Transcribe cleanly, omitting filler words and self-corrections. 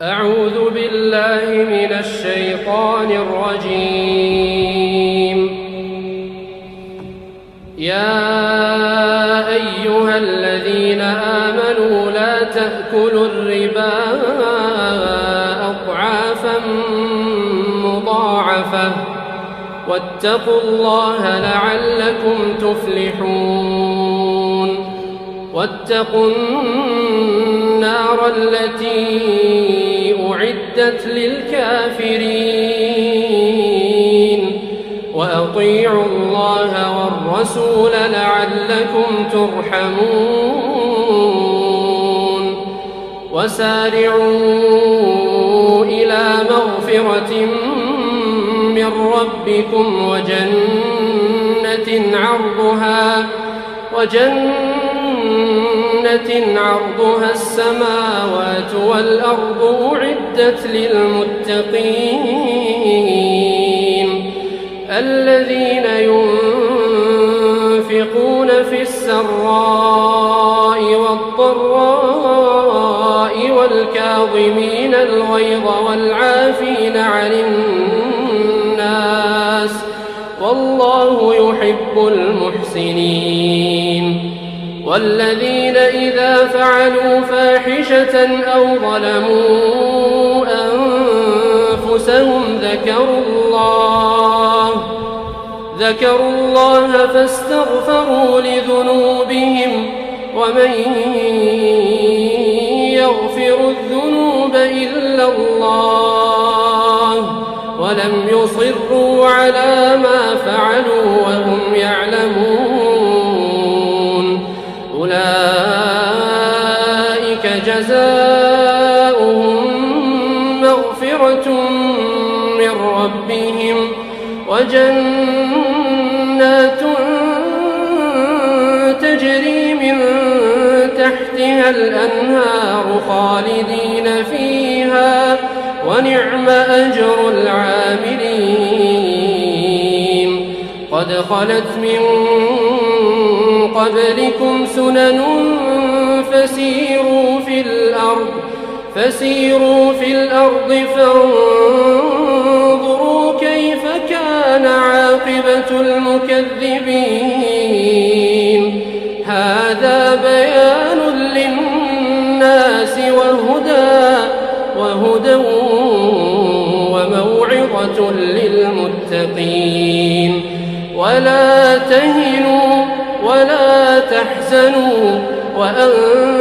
أعوذ بالله من الشيطان الرجيم. يا أيها الذين آمنوا لا تأكلوا الربا أضعافا مضاعفة واتقوا الله لعلكم تفلحون. واتقوا النار التي أعدت للكافرين وأطيعوا الله والرسول لعلكم ترحمون. وسارعوا إلى مغفرة من ربكم وجنة عرضها السماوات والأرض أعدت للمتقين الذين ينفقون في السراء والضراء والكاظمين الغيظ والعافين عن الناس والله يحب المحسنين. والذين إذا فعلوا فاحشة أو ظلموا أنفسهم ذكروا الله فاستغفروا لذنوبهم ومن يغفر الذنوب إلا الله ولم يصروا على ما فعلوا وهم يعلمون أولئك جزاؤهم مغفرة من ربهم وجنات تجري من تحتها الأنهار خالدين فيها ونعم أجر العاملين. قد خلت من قبلكم سنن فسيروا في الأرض فانظروا كيف كان عاقبة المكذبين. هذا بيان للناس وهدى وموعظة للمتقين. ولا تهنوا ولا تحزنوا وأنتم